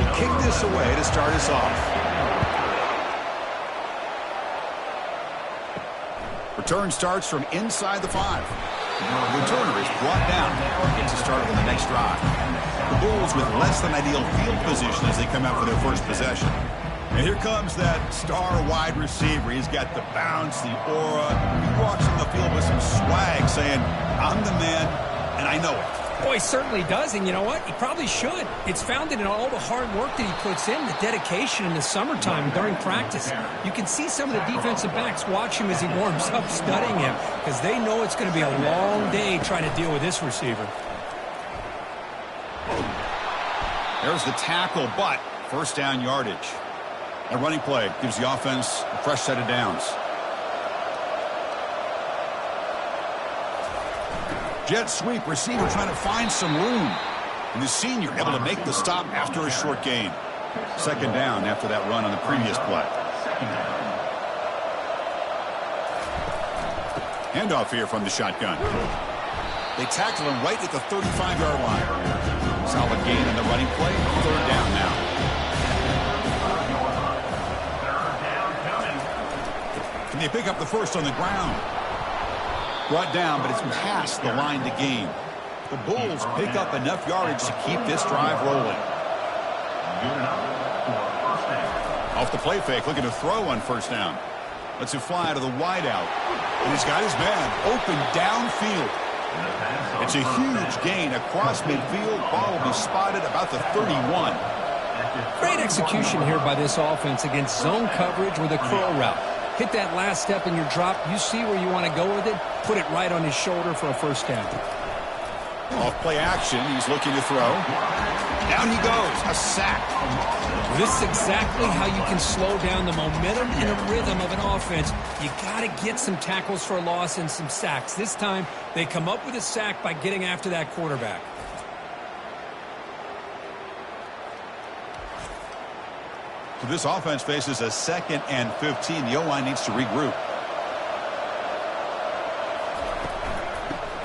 will kick this away to start us off. Return starts from inside the 5. The returner is brought down and gets a start on the next drive. The Bulls with less than ideal field position as they come out for their first possession. And here comes that star wide receiver. He's got the bounce, the aura. He walks on the field with some swag saying, I'm the man, and I know it. Boy, he certainly does, and you know what? He probably should. It's founded in all the hard work that he puts in, the dedication in the summertime during practice. You can see some of the defensive backs watch him as he warms up, studying him, because they know it's going to be a long day trying to deal with this receiver. There's the tackle, but first down yardage. A running play gives the offense a fresh set of downs. Jet sweep, receiver trying to find some room. And the senior able to make the stop after a short gain. Second down after that run on the previous play. Handoff here from the shotgun. They tackle him right at the 35-yard line. Solid gain on the running play. Third down now. Can they pick up the first on the ground? Brought down, but it's past the line to gain. The Bulls pick up enough yardage to keep this drive rolling. Off the play fake, looking to throw on first down. Lets it fly to the wideout. And he's got his man open downfield. It's a huge gain across midfield. Ball will be spotted about the 31. Great execution here by this offense against zone coverage with a curl route. Hit that last step in your drop. You see where you want to go with it. Put it right on his shoulder for a first down. Off play action. He's looking to throw. Down he goes. A sack. This is exactly how you can slow down the momentum and the rhythm of an offense. You got to get some tackles for a loss and some sacks. This time, they come up with a sack by getting after that quarterback. So this offense faces a 2nd and 15. The O-line needs to regroup.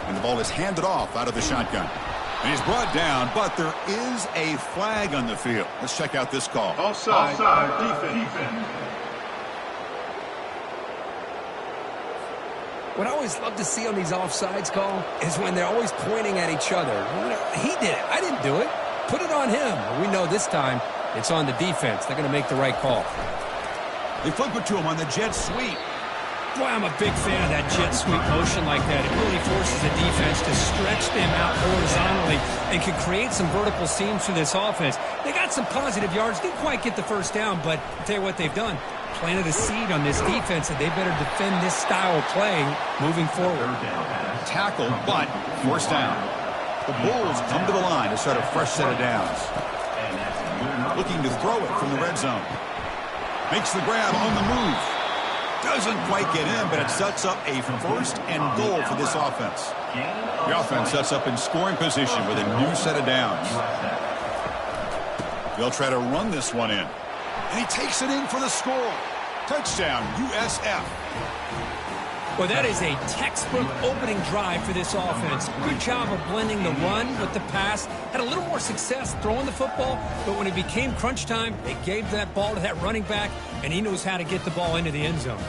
And the ball is handed off out of the shotgun. And he's brought down, but there is a flag on the field. Let's check out this call. Offside defense. What I always love to see on these offsides call is when they're always pointing at each other. He did it. I didn't do it. Put it on him. We know this time it's on the defense. They're going to make the right call. They flip it to him on the jet sweep. Boy, I'm a big fan of that jet sweep motion like that. It really forces the defense to stretch them out horizontally and can create some vertical seams for this offense. They got some positive yards. Didn't quite get the first down, but I'll tell you what they've done. Planted a seed on this defense, and they better defend this style of play moving forward. Tackle, but first down. The Bulls come to the line to start a fresh set of downs. Looking to throw it from the red zone. Makes the grab on the move. Doesn't quite get in, but it sets up a first and goal for this offense. The offense sets up in scoring position with a new set of downs. They'll try to run this one in. And he takes it in for the score. Touchdown, USF. Well, that is a textbook opening drive for this offense. Good job of blending the run with the pass. Had a little more success throwing the football, but when it became crunch time, they gave that ball to that running back, and he knows how to get the ball into the end zone.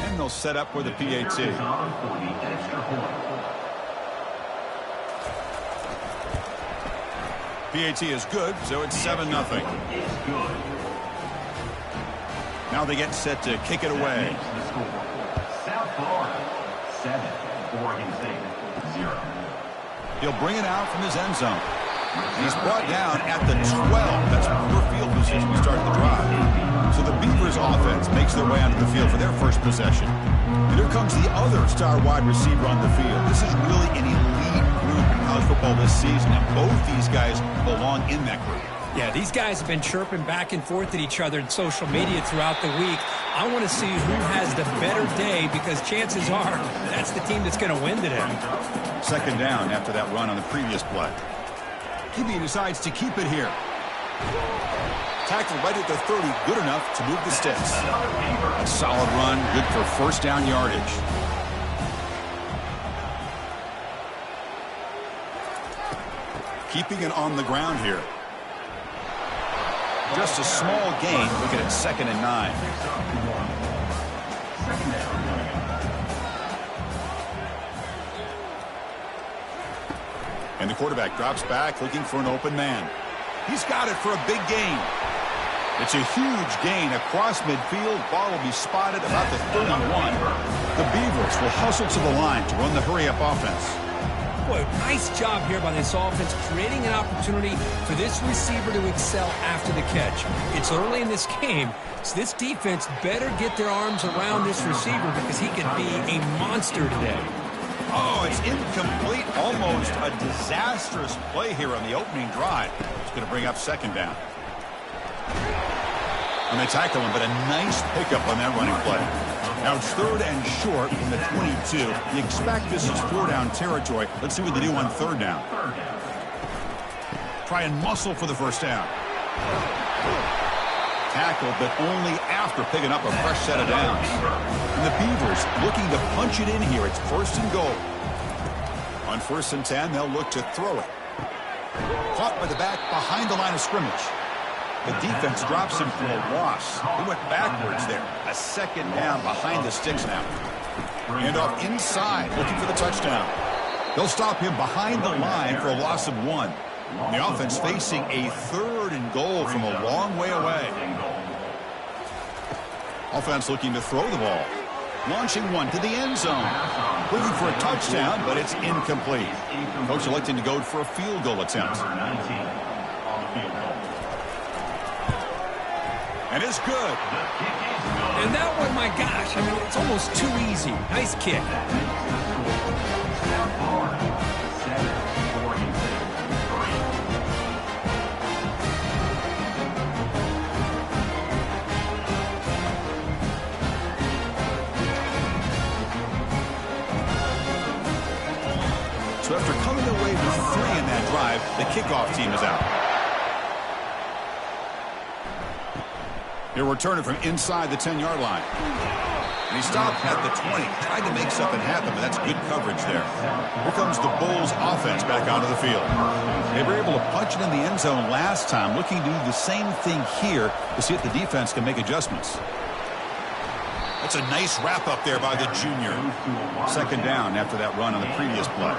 And they'll set up for the PAT. PAT is good, so it's 7-0. Now they get set to kick it away. South Florida, 7, Oregon State, 0. He'll bring it out from his end zone. And he's brought down at the 12. That's poor field position to start the drive. So the Beavers offense makes their way onto the field for their first possession. And here comes the other star wide receiver on the field. This is really an elite group in college football this season, and both these guys belong in that group. Yeah, these guys have been chirping back and forth at each other in social media throughout the week. I want to see who has the better day, because chances are that's the team that's going to win today. Second down after that run on the previous play. QB decides to keep it here. Tackle right at the 30, good enough to move the sticks. A solid run, good for first down yardage. keeping it on the ground here. Just a small gain, looking at 2nd and 9. And the quarterback drops back, looking for an open man. He's got it for a big gain. It's a huge gain across midfield. Ball will be spotted about the 31. The Beavers will hustle to the line to run the hurry-up offense. Boy, nice job here by this offense, creating an opportunity for this receiver to excel after the catch. It's early in this game, so this defense better get their arms around this receiver because he could be a monster today. Oh, it's incomplete. Almost a disastrous play here on the opening drive. It's going to bring up 2nd down. And they tackle him, but a nice pickup on that running play. Now it's 3rd and short from the 22. You expect this is 4-down territory. Let's see what they do on 3rd down. Try and muscle for the 1st down. Tackled, but only after picking up a fresh set of downs. And the Beavers looking to punch it in here. It's 1st and goal. On 1st and 10, they'll look to throw it. Caught by the back behind the line of scrimmage. The defense drops him for a loss. He went backwards there. A 2nd down behind the sticks now. And off inside, looking for the touchdown. They'll stop him behind the line for a loss of 1. The offense facing a 3rd and goal from a long way away. Offense looking to throw the ball. Launching one to the end zone. Looking for a touchdown, but it's incomplete. Coach electing to go for a field goal attempt. And it's good. And that one, my gosh, I mean, it's almost too easy. Nice kick. So after coming away with 3 in that drive, the kickoff team is out. He'll return it from inside the 10-yard line. And he stopped at the 20. Tried to make something happen, but that's good coverage there. Here comes the Bulls offense back onto the field. They were able to punch it in the end zone last time, looking to do the same thing here to see if the defense can make adjustments. That's a nice wrap-up there by the junior. 2nd down after that run on the previous play.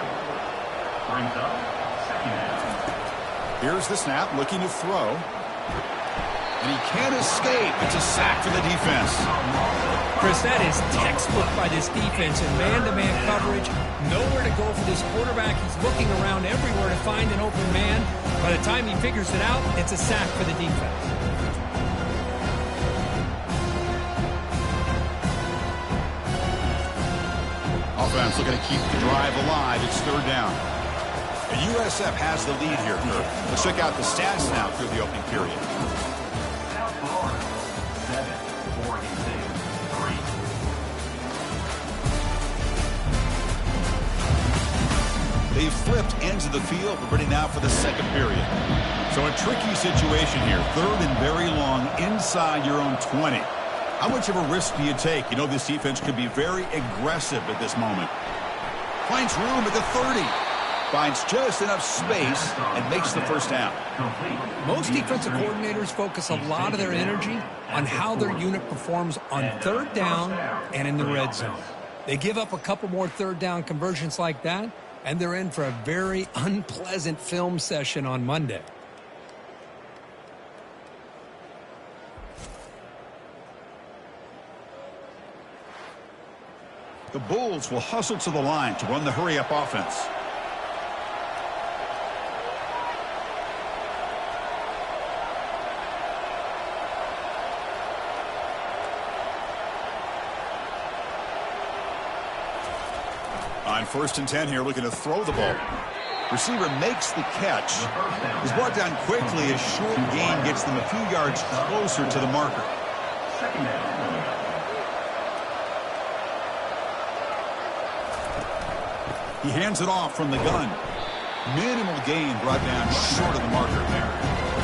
Here's the snap, looking to throw. And he can't escape. It's a sack for the defense. Chris, that is textbook by this defense in man-to-man coverage. Nowhere to go for this quarterback. He's looking around everywhere to find an open man. By the time he figures it out, it's a sack for the defense. Offense looking to keep the drive alive. It's 3rd down. And USF has the lead here, Kurt. Let's check out the stats now through the opening period. They've flipped ends of the field. We're ready now for the 2nd period. So a tricky situation here. 3rd and very long inside your own 20. How much of a risk do you take? You know this defense could be very aggressive at this moment. Finds room at the 30. Finds just enough space and makes the 1st down. Most defensive coordinators focus a lot of their energy on how their unit performs on 3rd down and in the red zone. They give up a couple more 3rd down conversions like that, and they're in for a very unpleasant film session on Monday. The Bulls will hustle to the line to run the hurry-up offense. On 1st and 10 here, looking to throw the ball. Receiver makes the catch. He's brought down quickly. A short gain gets them a few yards closer to the marker. He hands it off from the gun. Minimal gain brought down short of the marker.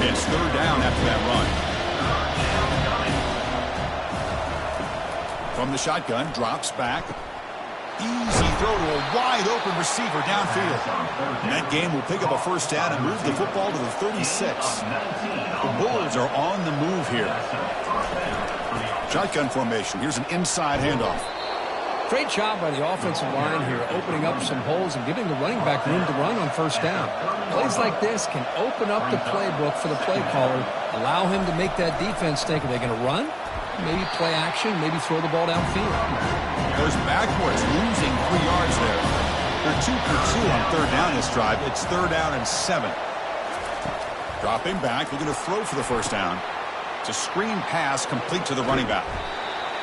It's 3rd down after that run. From the shotgun, drops back. Easy throw to a wide-open receiver downfield. And that game will pick up a first down and move the football to the 36. The Bulls are on the move here. Shotgun formation. Here's an inside handoff. Great job by the offensive line here, opening up some holes and giving the running back room to run on first down. Plays like this can open up the playbook for the play caller, allow him to make that defense think, are they going to run? Maybe play action, maybe throw the ball downfield. Goes backwards, losing 3 yards there. They're 2 for 2 on third down this drive. It's 3rd down and 7. Dropping back, looking to throw for the first down. It's a screen pass complete to the running back.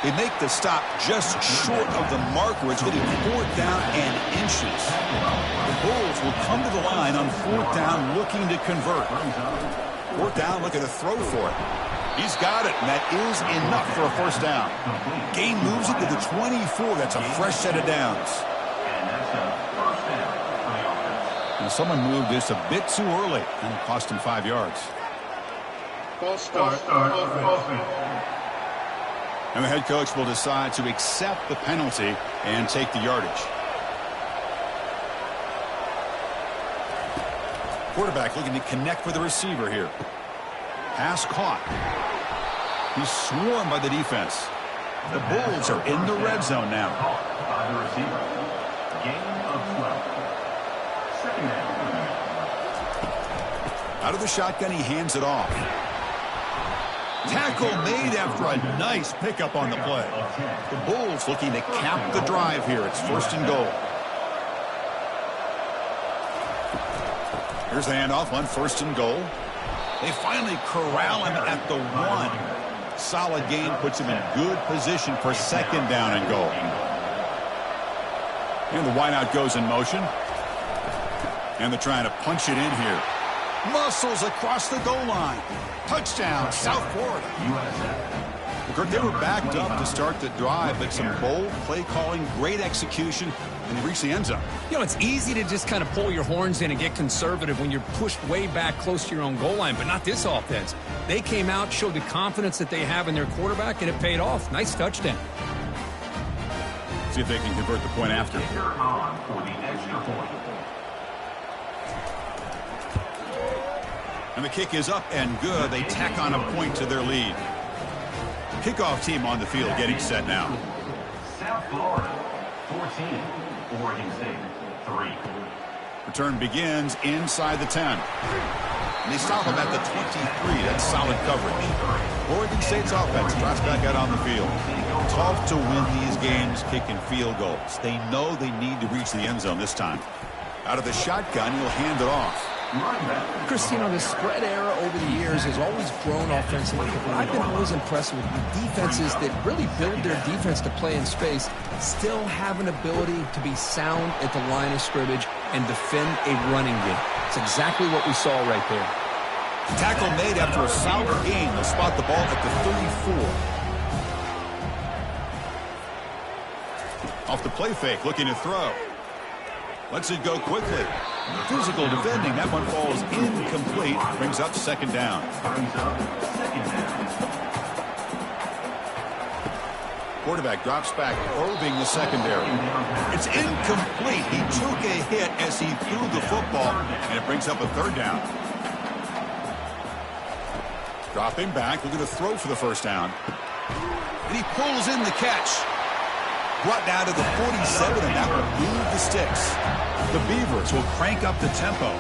They make the stop just short of the marker. It's getting 4th down and inches. The Bulls will come to the line on 4th down looking to convert. 4th down looking to throw for it. He's got it, and that is enough for a first down. Gain moves it to the 24. That's a fresh set of downs. And someone moved this a bit too early, and it cost him 5 yards. False start. And the head coach will decide to accept the penalty and take the yardage. Quarterback looking to connect with the receiver here. Pass caught. He's swarmed by the defense. The Bulls are in the red zone now. By the receiver. Gain of 12. Second down. Out of the shotgun, he hands it off. Tackle made after a nice pickup on the play. The Bulls looking to cap the drive here. It's 1st and goal. Here's the handoff on 1st and goal. They finally corral him at the 1. Solid gain puts him in good position for 2nd down and goal. And the wideout goes in motion. And they're trying to punch it in here. Muscles across the goal line. Touchdown, South Florida. Kurt, they were backed up to start the drive, but some bold play calling, great execution, and they reached the end zone. You know, it's easy to just kind of pull your horns in and get conservative when you're pushed way back close to your own goal line, but not this offense. They came out, showed the confidence that they have in their quarterback, and it paid off. Nice touchdown. See if they can convert the point after. On for the extra point. And the kick is up and good. They tack on a point to their lead. Kickoff team on the field getting set now. South Florida, 14. Oregon State, 3. Return begins inside the 10. And they stop him at the 23. That's solid coverage. Oregon State's offense drops back out on the field. Tough to win these games kicking field goals. They know they need to reach the end zone this time. Out of the shotgun, he'll hand it off. Chris, you know, the spread era over the years has always grown offensively, but I've been always impressed with defenses that really build their defense to play in space, still have an ability to be sound at the line of scrimmage and defend a running game. It's exactly what we saw right there. Tackle made after a solid gain. They'll spot the ball at the 34. Off the play fake, looking to throw. Lets it go quickly. Physical defending. That one falls incomplete. Brings up 2nd down. Quarterback drops back, probing the secondary. It's incomplete. He took a hit as he threw the football, and it brings up a 3rd down. Dropping back, looking to throw for the first down. And he pulls in the catch. Brought down to the 47, and that will move the sticks. The Beavers will crank up the tempo.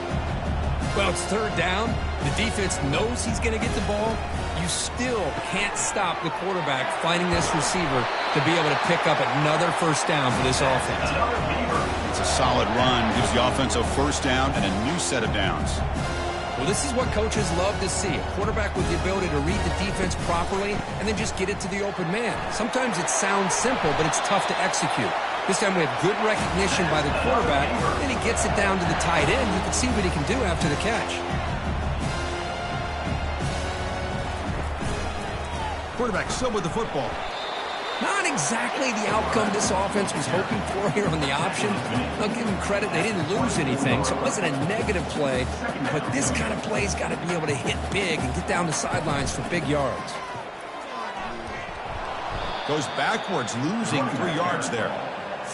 Well, it's 3rd down. The defense knows he's going to get the ball. You still can't stop the quarterback finding this receiver to be able to pick up another first down for this offense. It's a solid run. Gives the offense a first down and a new set of downs. Well, this is what coaches love to see. A quarterback with the ability to read the defense properly and then just get it to the open man. Sometimes it sounds simple, but it's tough to execute. This time we have good recognition by the quarterback, and he gets it down to the tight end. You can see what he can do after the catch. Quarterback still with the football. Not exactly the outcome this offense was hoping for here on the option. I'll give them credit. They didn't lose anything, so it wasn't a negative play. But this kind of play's got to be able to hit big and get down the sidelines for big yards. Goes backwards, losing 3 yards there.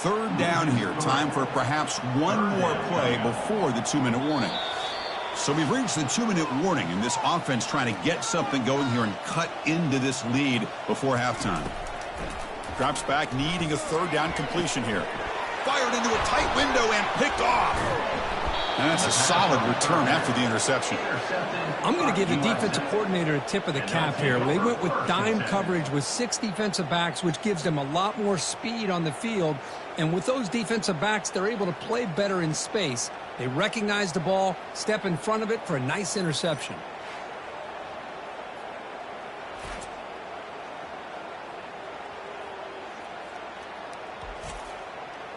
3rd down here. Time for perhaps one more play before the 2-minute warning. So we've reached the 2-minute warning, and this offense trying to get something going here and cut into this lead before halftime. Drops back, needing a 3rd down completion here. Fired into a tight window and picked off. And that's a solid return after the interception. I'm going to give the defensive coordinator a tip of the cap here. They went with dime coverage with 6 defensive backs, which gives them a lot more speed on the field. And with those defensive backs, they're able to play better in space. They recognize the ball, step in front of it for a nice interception.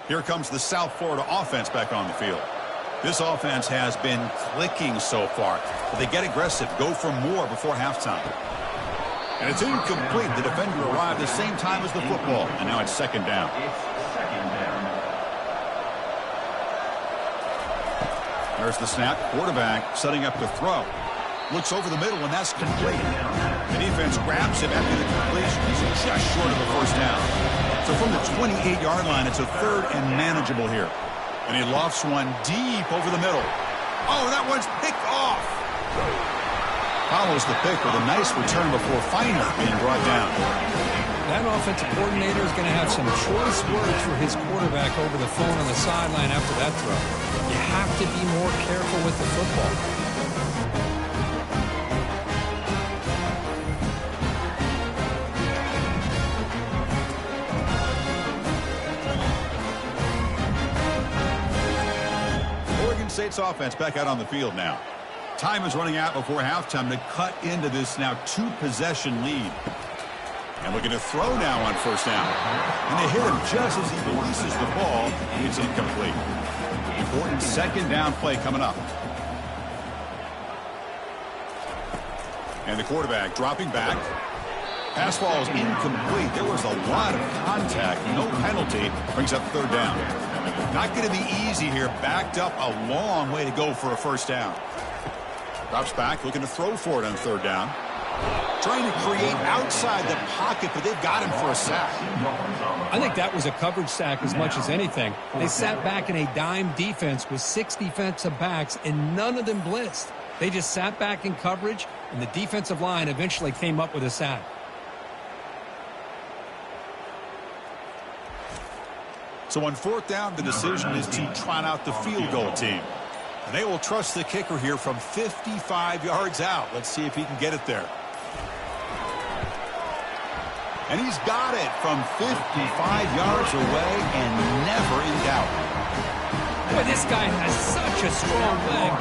Here comes the South Florida offense back on the field. This offense has been clicking so far, but they get aggressive, go for more before halftime. And it's incomplete. The defender arrived the same time as the football, and now it's 2nd down. There's the snap. Quarterback setting up to throw. Looks over the middle, and that's complete. The defense grabs him after the completion. He's just short of a 1st down. So from the 28-yard line, it's a 3rd and manageable here. And he lofts one deep over the middle. Oh, that one's picked off. Follows the pick with a nice return before finally being brought down. That offensive coordinator is going to have some choice words for his quarterback over the phone on the sideline after that throw. You have to be more careful with the football. State's offense back out on the field now. Time is running out before halftime to cut into this now 2-possession lead. And looking to throw now on 1st down. And they hit him just as he releases the ball. It's incomplete. Important 2nd down play coming up. And the quarterback dropping back. Pass ball is incomplete. There was a lot of contact. No penalty. Brings up 3rd down. Not going to be easy here. Backed up a long way to go for a 1st down. Drops back, looking to throw for it on 3rd down. Trying to create outside the pocket, but they've got him for a sack. I think that was a coverage sack as much as anything. They sat back in a dime defense with 6 defensive backs, and none of them blitzed. They just sat back in coverage, and the defensive line eventually came up with a sack. So on 4th down, the decision is to trot out the field goal team. And they will trust the kicker here from 55 yards out. Let's see if he can get it there. And he's got it from 55 yards away and never in doubt. Boy, this guy has such a strong leg.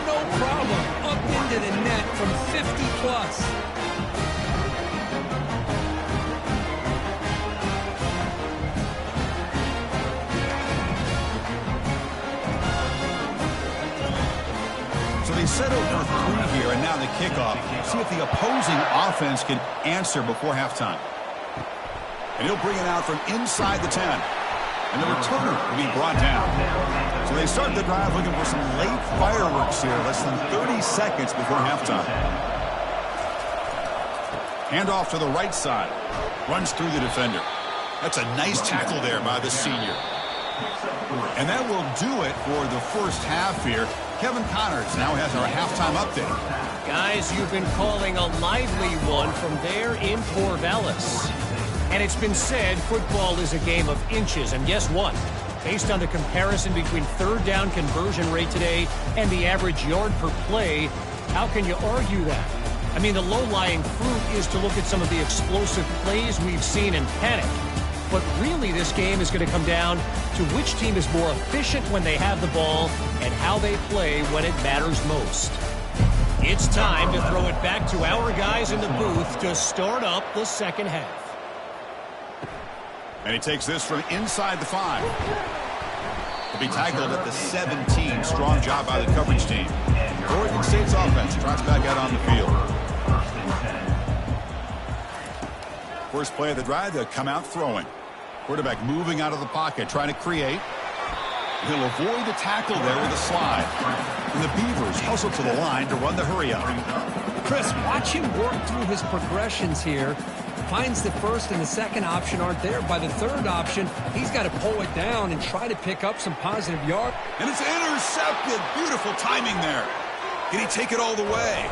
No problem. Up into the net from 50 plus. So they settle for 3 here, and now the kickoff. See if the opposing offense can answer before halftime. And he'll bring it out from inside the 10. And the returner will be brought down. So they start the drive looking for some late fireworks here, less than 30 seconds before halftime. Handoff to the right side. Runs through the defender. That's a nice tackle there by the senior. And that will do it for the 1st half here. Kevin Connors now has our halftime update. Guys, you've been calling a lively one from there in Corvallis. And it's been said football is a game of inches. And guess what? Based on the comparison between 3rd down conversion rate today and the average yard per play, how can you argue that? I mean, the low-lying fruit is to look at some of the explosive plays we've seen in panic. But really, this game is going to come down to which team is more efficient when they have the ball and how they play when it matters most. It's time to throw it back to our guys in the booth to start up the 2nd half. And he takes this from inside the 5. He'll be tackled at the 17. Strong job by the coverage team. Oregon State's offense trots back out on the field. First play of the drive, they'll come out throwing. Quarterback moving out of the pocket, trying to create. He'll avoid the tackle there with a slide. And the Beavers hustle to the line to run the hurry up. Chris, watch him work through his progressions here. finds the first and the second option aren't there. By the third option, he's got to pull it down and try to pick up some positive yards. And it's intercepted. Beautiful timing there. Can he take it all the way?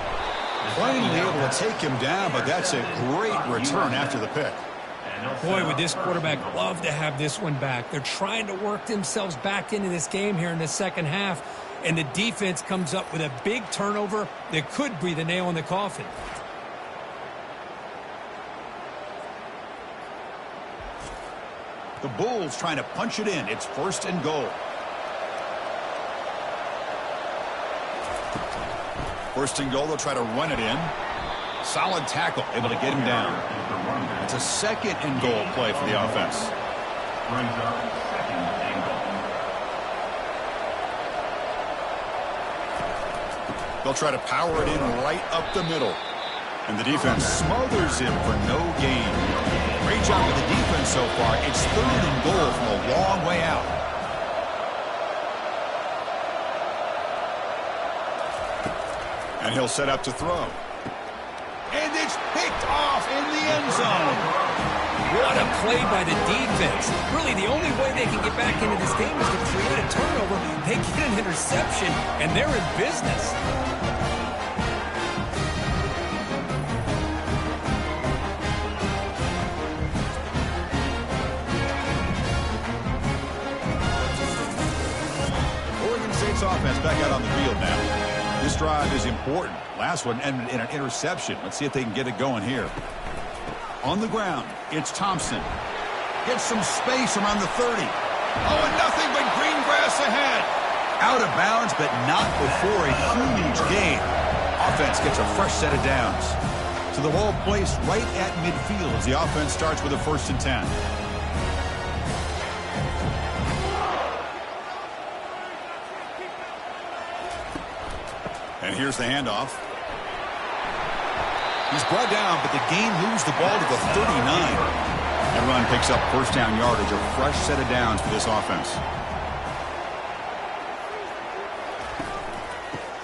Finally able to take him down, but that's a great return after the pick. Boy, would this quarterback love to have this one back. They're trying to work themselves back into this game here in the second half, and the defense comes up with a big turnover that could be the nail in the coffin. The Bulls trying to punch it in. It's 1st and goal. 1st and goal, they'll try to run it in. Solid tackle, able to get him down. It's a 2nd and goal play for the offense. Brings up 2nd and goal. They'll try to power it in right up the middle. And the defense smothers him for no gain. Great job with the defense so far. It's 3rd and goal from a long way out. And he'll set up to throw. And it's picked off in the end zone. What a play by the defense. Really, the only way they can get back into this game is to create a turnover. They get an interception, and they're in business. Oregon State's offense back out on the field now. This drive is important. Last one ended in an interception. Let's see if they can get it going here. On the ground, it's Thompson. Gets some space around the 30. Oh, and nothing but green grass ahead. Out of bounds, but not before a huge gain. Offense gets a fresh set of downs. So the ball placed right at midfield as the offense starts with a 1st and 10. And here's the handoff. He's brought down, but the gain moves the ball to the 39. And run picks up 1st down yardage, a fresh set of downs for this offense.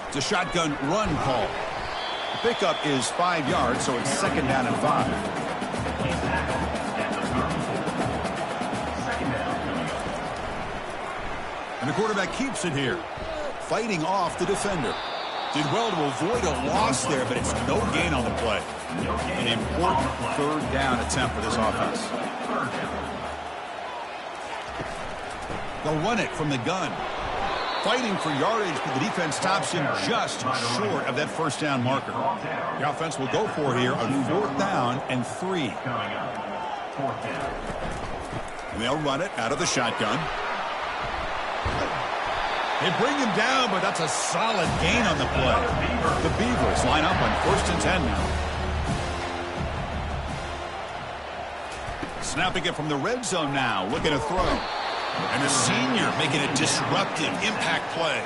It's a shotgun run call. The pickup is 5 yards, so it's 2nd down and 5. And the quarterback keeps it here, fighting off the defender. Did well to avoid a loss there, but it's no gain on the play. An important 3rd down attempt for this offense. They'll run it from the gun. Fighting for yardage, but the defense stops him just short of that 1st down marker. The offense will go for it here on 4th down and 3. And they'll run it out of the shotgun. They bring him down, but that's a solid gain on the play. The Beavers line up on 1st and 10 now. Snapping it from the red zone now, looking to throw. And the senior making a disruptive impact play.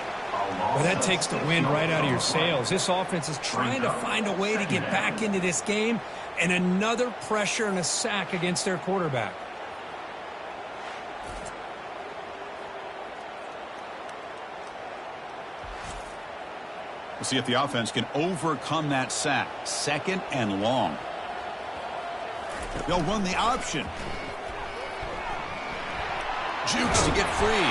Well, that takes the wind right out of your sails. This offense is trying to find a way to get back into this game, and another pressure and a sack against their quarterback. We'll see if the offense can overcome that sack. 2nd and long. They'll run the option. Jukes to get free.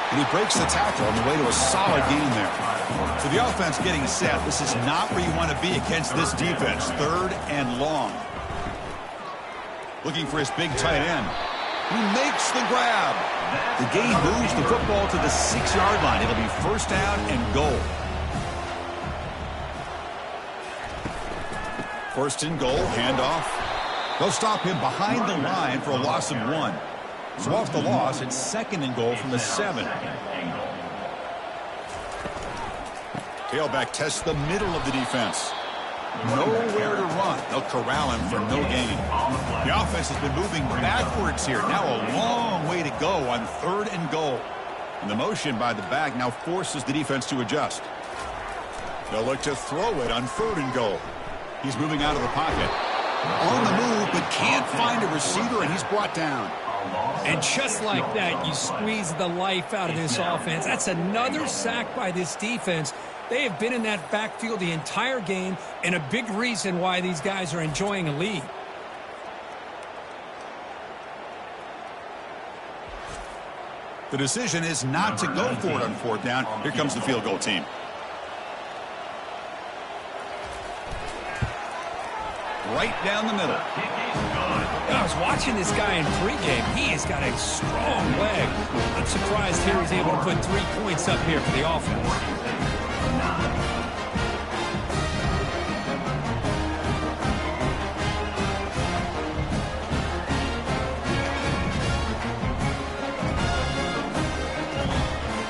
And he breaks the tackle on the way to a solid gain there. So the offense getting set. This is not where you want to be against this defense. 3rd and long. Looking for his big tight end. He makes the grab. The gain moves the football to the 6-yard line. It'll be 1st down and goal. 1st and goal, handoff. They'll stop him behind the line for a loss of 1. So off the loss, it's 2nd and goal from the 7. Tailback tests the middle of the defense. Nowhere to run. They'll corral him for no gain. The offense has been moving backwards here. Now a long way to go on 3rd and goal. And the motion by the back now forces the defense to adjust. They'll look to throw it on 3rd and goal. He's moving out of the pocket. On the move, but can't find a receiver, and he's brought down. And just like that, you squeeze the life out of this offense. That's another sack by this defense. They have been in that backfield the entire game, and a big reason why these guys are enjoying a lead. The decision is not to go for it on 4th down. Here comes the field goal team. Right down the middle. I was watching this guy in pregame. He has got a strong leg. I'm surprised here he's able to put 3 points up here for the offense.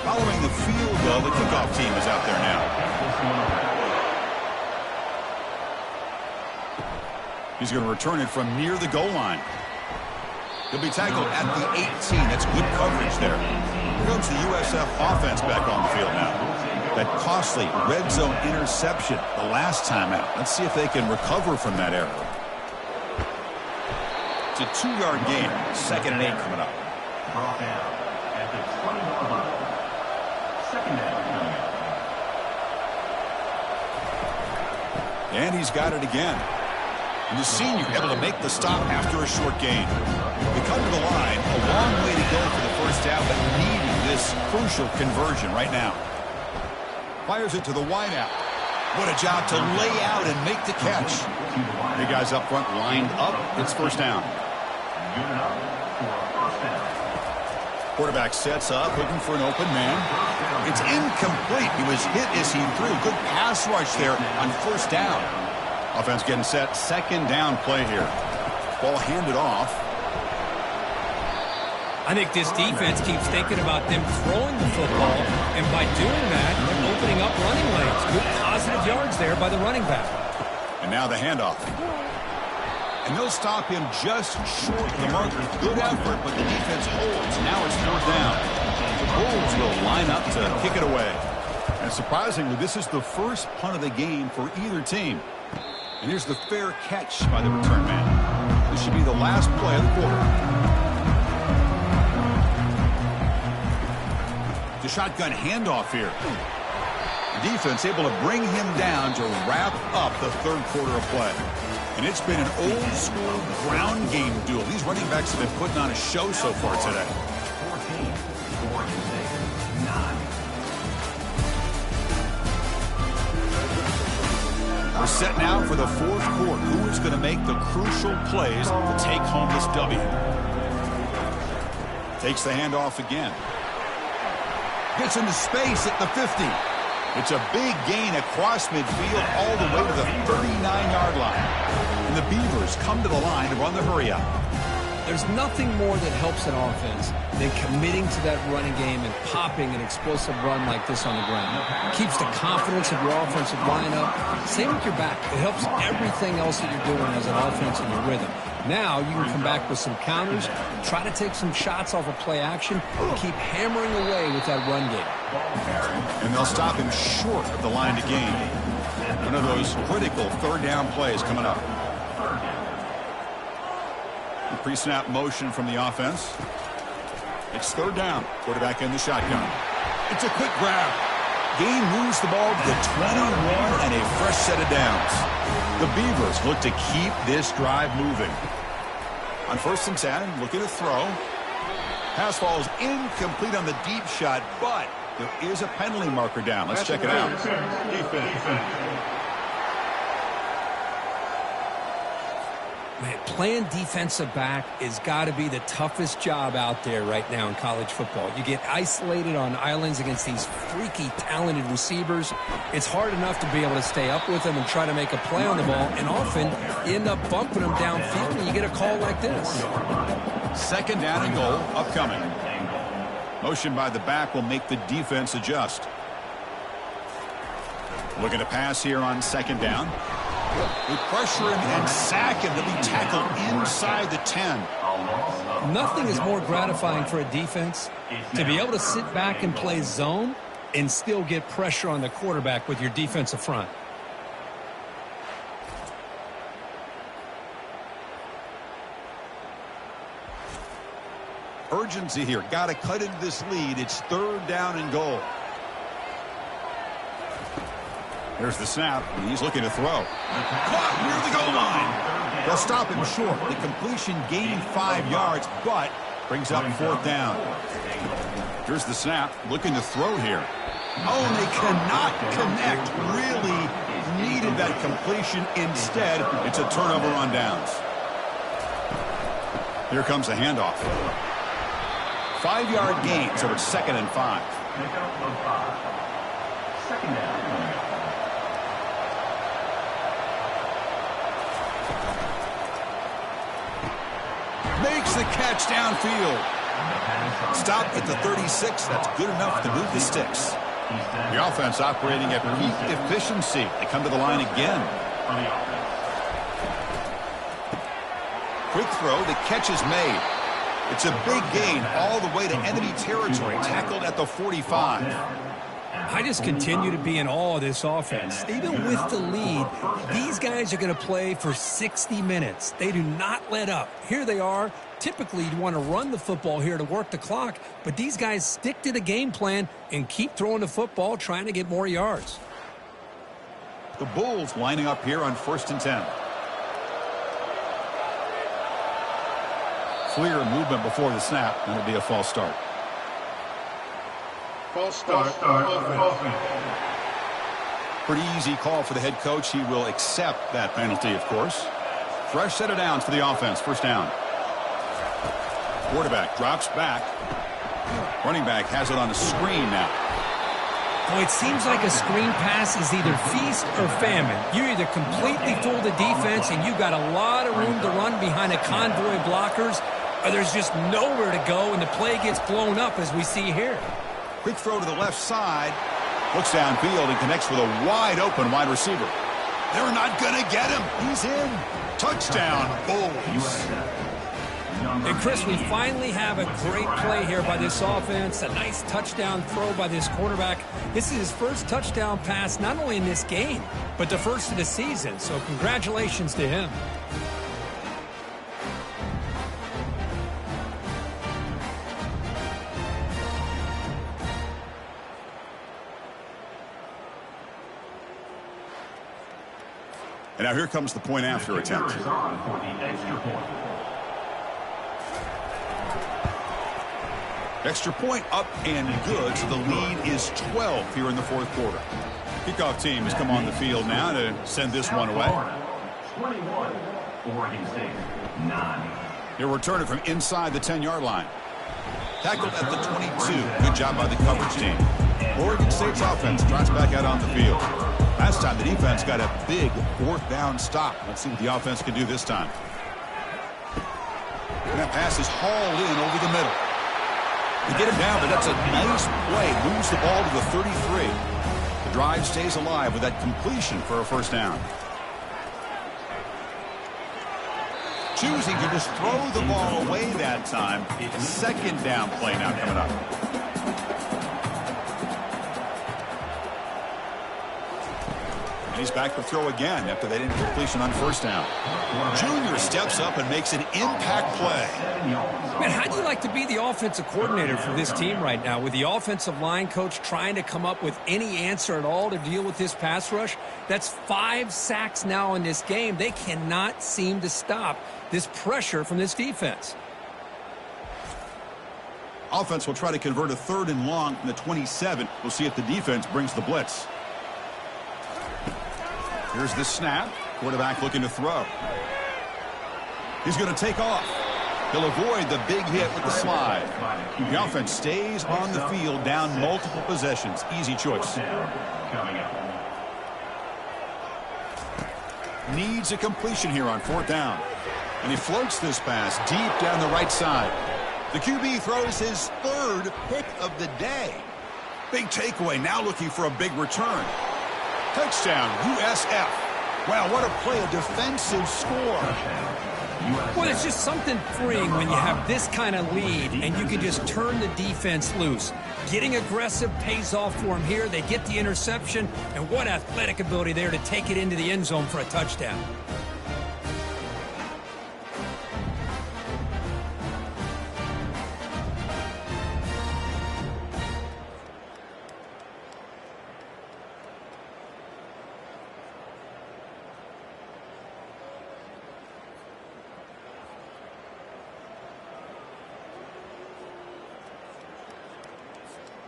Following the field goal, the kickoff team is out there now. He's going to return it from near the goal line. He'll be tackled at the 18. That's good coverage there. Here comes the USF offense back on the field now. That costly red zone interception the last time out. Let's see if they can recover from that error. It's a 2-yard gain. 2nd and 8 coming up. Brought down at the 20-yard line. 2nd down coming up. And he's got it again. And the senior able to make the stop after a short gain. They come to the line, a long way to go for the 1st down, but needing this crucial conversion right now. Fires it to the wideout. What a job to lay out and make the catch. The guys up front lined up. It's 1st down. Good enough for a 1st down. Quarterback sets up, looking for an open man. It's incomplete. He was hit as he threw. Good pass rush there on 1st down. Offense getting set. 2nd down play here. Ball handed off. I think this defense keeps thinking about them throwing the football, and by doing that, they're opening up running lanes. Good positive yards there by the running back. And now the handoff. And they'll stop him just short of the marker. Good effort, but the defense holds. Now it's 4th down. The Bulls will line up to kick it away. And surprisingly, this is the first punt of the game for either team. And here's the fair catch by the return man. This should be the last play of the quarter. The shotgun handoff here. The defense able to bring him down to wrap up the 3rd quarter of play. And it's been an old-school ground game duel. These running backs have been putting on a show so far today. 14, 4, 9. We're set now for the 4th quarter. Who is going to make the crucial plays to take home this W? Takes the handoff again. Gets into space at the 50. It's a big gain across midfield all the way to the 39-yard line. And the Beavers come to the line to run the hurry up. There's nothing more that helps an offense than committing to that running game and popping an explosive run like this on the ground. It keeps the confidence of your offensive line up. Same with your back. It helps everything else that you're doing as an offense in your rhythm. Now you can come back with some counters, try to take some shots off of play action, and keep hammering away with that run game. And they'll stop him short of the line to gain. One of those critical 3rd down plays coming up. The pre-snap motion from the offense. It's 3rd down. Quarterback in the shotgun. It's a quick grab. Gain moves the ball to the 21 and a fresh set of downs. The Beavers look to keep this drive moving. On 1st and 10, looking to throw. Pass falls incomplete on the deep shot, but there is a penalty marker down. Let's check it out. Man, playing defensive back has got to be the toughest job out there right now in college football. You get isolated on islands against these freaky, talented receivers. It's hard enough to be able to stay up with them and try to make a play on the ball, and often you end up bumping them downfield and you get a call like this. 2nd down and goal upcoming. Motion by the back will make the defense adjust. Looking to pass here on 2nd down. We pressure him and sack him to be tackled inside the 10. Nothing is more gratifying for a defense to be able to sit back and play zone and still get pressure on the quarterback with your defensive front. Urgency here. Got to cut into this lead. It's 3rd down and goal. There's the snap. He's looking to throw. Caught near the goal line. They'll stop him short. The completion gaining 5 yards, but Brings up fourth down. Here's the snap. Looking to throw here. Oh, and they cannot connect. Really needed that completion. Instead, it's a turnover on downs. Here comes a handoff. 5-yard gain, so it's 2nd and 5. Pickup of 5. 2nd down. Makes the catch downfield. Stopped at the 36. That's good enough to move the sticks. The offense operating at peak efficiency. They come to the line again. Quick throw. The catch is made. It's a big gain all the way to enemy territory. Tackled at the 45. I just continue to be in awe of this offense. Even with the lead, these guys are going to play for 60 minutes. They do not let up. Here they are. Typically, you'd want to run the football here to work the clock, but these guys stick to the game plan and keep throwing the football, trying to get more yards. The Bulls lining up here on 1st and 10. Clear movement before the snap, and it'll be a false start. False start. Pretty easy call for the head coach. He will accept that penalty, of course. Fresh set of downs for the offense. 1st down. Quarterback drops back. Running back has it on a screen now. Well, it seems like a screen pass is either feast or famine. You either completely fool the defense and you've got a lot of room to run behind a convoy of blockers, or there's just nowhere to go and the play gets blown up as we see here. Quick throw to the left side. Looks downfield and connects with a wide-open wide receiver. They're not going to get him. He's in. Touchdown, Bulls. And, Chris, we finally have a great play here by this offense. A nice touchdown throw by this quarterback. This is his first touchdown pass, not only in this game, but the first of the season. So congratulations to him. And now here comes the point after attempt. Extra point up and good, so the lead is 12 here in the 4th quarter. Kickoff team has come on the field now to send this one away. 21, Oregon State, 9. He'll return it from inside the 10-yard line. Tackled at the 22. Good job by the coverage team. Oregon State's offense drops back out on the field. Last time the defense got a big 4th down stop. Let's see what the offense can do this time. And that pass is hauled in over the middle. They get him down, but that's a nice play. Moves the ball to the 33. The drive stays alive with that completion for a 1st down. Choosing to just throw the ball away that time. 2nd down play now coming up. He's back to throw again after that incompletion on 1st down. Junior steps up and makes an impact play. Man, how do you like to be the offensive coordinator for this team right now with the offensive line coach trying to come up with any answer at all to deal with this pass rush? That's 5 sacks now in this game. They cannot seem to stop this pressure from this defense. Offense will try to convert a 3rd and long from the 27. We'll see if the defense brings the blitz. Here's the snap. Quarterback looking to throw. He's going to take off. He'll avoid the big hit with the slide. The offense stays on the field, down multiple possessions. Easy choice. Needs a completion here on 4th down. And he floats this pass deep down the right side. The QB throws his 3rd pick of the day. Big takeaway, now looking for a big return. Touchdown, USF. Wow, what a play, a defensive score. Well, it's just something freeing when you have this kind of lead and you can just turn the defense loose. Getting aggressive pays off for them here. They get the interception, and what athletic ability there to take it into the end zone for a touchdown.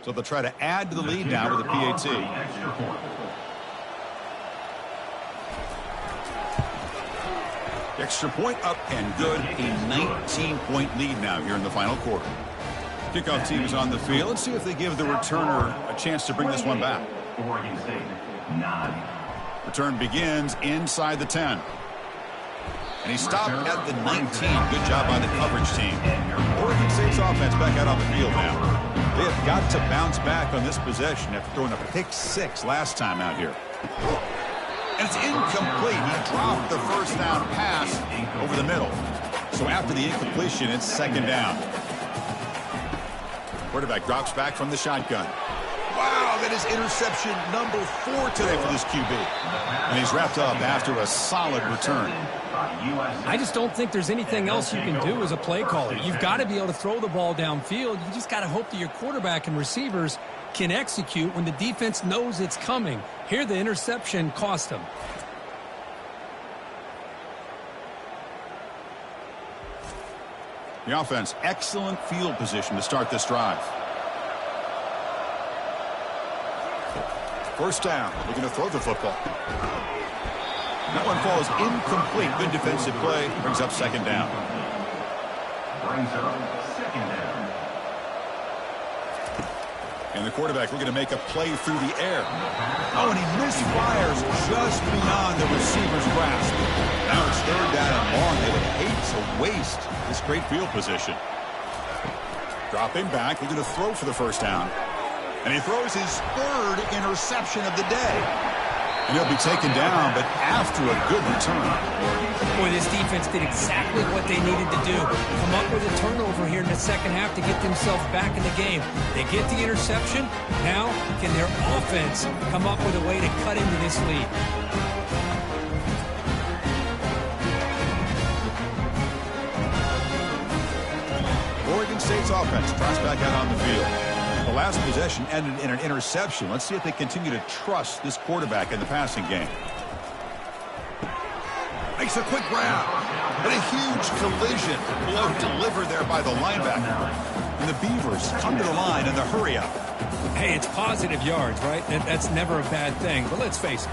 So they'll try to add to the lead now with a PAT. Extra point up and good. A 19-point lead now here in the final quarter. Kickoff team is on the field. Let's see if they give the returner a chance to bring this one back. Oregon State, 9. Return begins inside the 10. And he stopped at the 19. Good job by the coverage team. Oregon State's offense back out on the field now. They have got to bounce back on this possession after throwing a pick-6 last time out here. And it's incomplete. He dropped the first down pass over the middle. So after the incompletion, it's second down. Quarterback drops back from the shotgun. Wow, that is interception number 4 today for this QB. And he's wrapped up after a solid return. I just don't think there's anything else you can do as a play caller. You've got to be able to throw the ball downfield. You just got to hope that your quarterback and receivers can execute when the defense knows it's coming. Here, the interception cost him. The offense, excellent field position to start this drive. First down, looking to throw the football. That one falls incomplete. Good defensive play, brings up second down. Brings up second down. And the quarterback looking to make a play through the air. Oh, and he misfires just beyond the receiver's grasp. Now it's third down and long. They would hate to waste this great field position. Dropping back, looking to throw for the first down. And he throws his third interception of the day. And he'll be taken down, but after a good return. Boy, this defense did exactly what they needed to do. Come up with a turnover here in the second half to get themselves back in the game. They get the interception. Now, can their offense come up with a way to cut into this lead? Oregon State's offense tries back out on the field. The last possession ended in an interception. Let's see if they continue to trust this quarterback in the passing game. Makes a quick grab. And a huge collision blow delivered there by the linebacker. And the Beavers come to the line in the hurry up. Hey, it's positive yards, right? That's never a bad thing. But let's face it,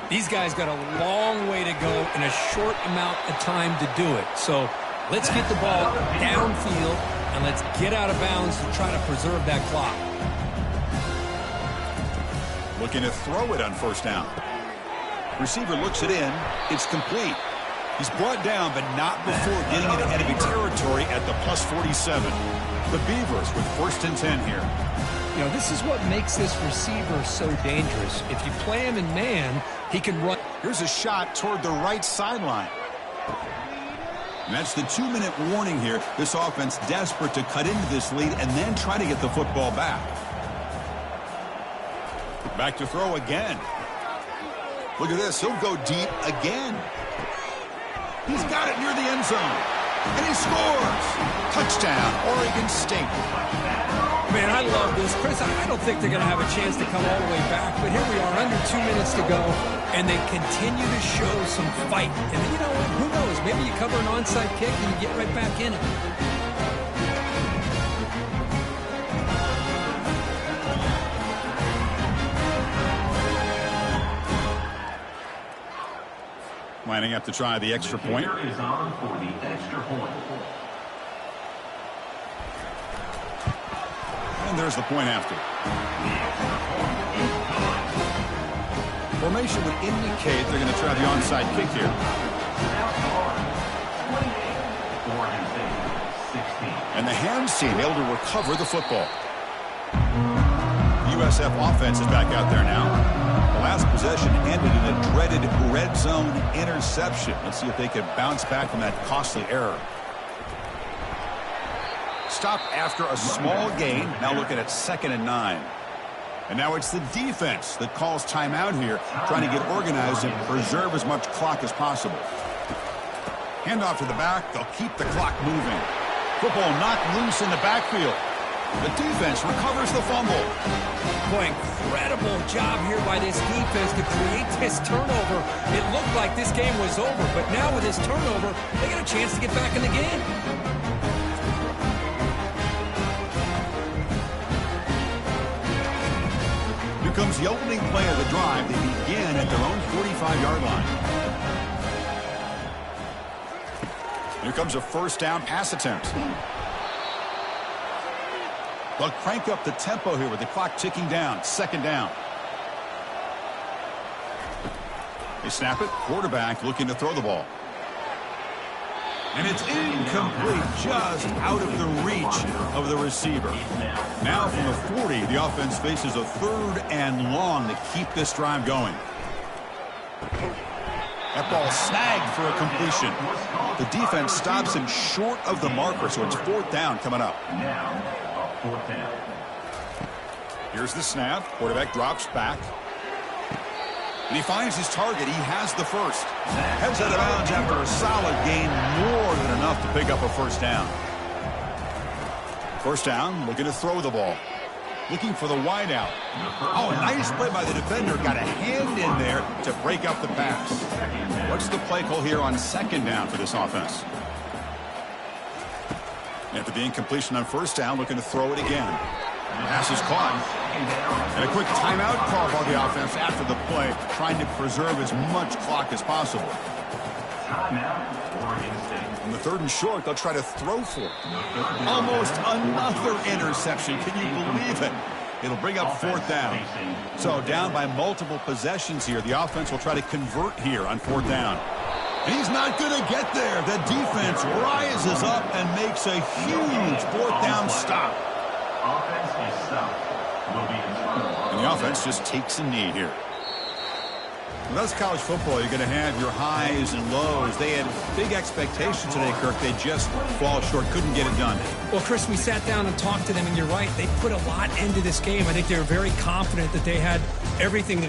these guys got a long way to go in a short amount of time to do it. So let's get the ball downfield and let's get out of bounds to try to preserve that clock. Looking to throw it on first down. Receiver looks it in. It's complete. He's brought down, but not before getting into enemy territory at the +47. The Beavers with 1st and 10 here. You know, this is what makes this receiver so dangerous. If you play him in man, he can run. Here's a shot toward the right sideline. And that's the 2-minute warning here. This offense desperate to cut into this lead and then try to get the football back. Back to throw again. Look at this. He'll go deep again. He's got it near the end zone. And he scores. Touchdown, Oregon State. Man, I love this. Chris, I don't think they're going to have a chance to come all the way back. But here we are, under 2 minutes to go. And they continue to show some fight. And you know what? Who knows? Maybe you cover an onside kick and you get right back in it. Lining up to try the extra point. The kicker is on for the extra point. And there's the point after. Formation would indicate they're going to try the onside kick here. Oregon State, 16. And the hands team able to recover the football. USF offense is back out there now. The last possession ended in a dreaded red zone interception. Let's see if they can bounce back from that costly error. Stop after a small gain. Now looking at 2nd and 9. And now it's the defense that calls timeout here, trying to get organized and preserve as much clock as possible. Handoff to the back. They'll keep the clock moving. Football knocked loose in the backfield. The defense recovers the fumble. Boy, incredible job here by this defense to create this turnover. It looked like this game was over, but now with this turnover, they get a chance to get back in the game. Here comes the opening play of the drive. They begin at their own 45-yard line. Here comes a first down pass attempt. They'll crank up the tempo here with the clock ticking down. Second down. They snap it. Quarterback looking to throw the ball. And it's incomplete, just out of the reach of the receiver. Now from the 40, the offense faces a third and long to keep this drive going. That ball snagged for a completion. The defense stops him short of the marker, so it's fourth down coming up. Now, a fourth down. Here's the snap. Quarterback drops back. And he finds his target. He has the first. Heads out of bounds after a solid gain, more than enough to pick up a first down. First down, looking to throw the ball. Looking for the wideout. Oh, nice play by the defender. Got a hand in there to break up the pass. What's the play call here on second down for this offense? After the incompletion on first down, looking to throw it again. Pass is caught. And a quick timeout call by the offense after the play, trying to preserve as much clock as possible. Timeout, Oregon State. On the third and short, they'll try to throw for it. Almost another interception. Can you believe it? It'll bring up fourth down. So down by multiple possessions here. The offense will try to convert here on fourth down. He's not going to get there. The defense rises up and makes a huge fourth down stop. Offense is stopped. Will be in front. And the offense just takes a knee here. When that's college football, you're going to have your highs and lows. They had big expectations today, Kirk. They just fall short, couldn't get it done. Well, Chris, we sat down and talked to them, and you're right. They put a lot into this game. I think they were very confident that they had everything that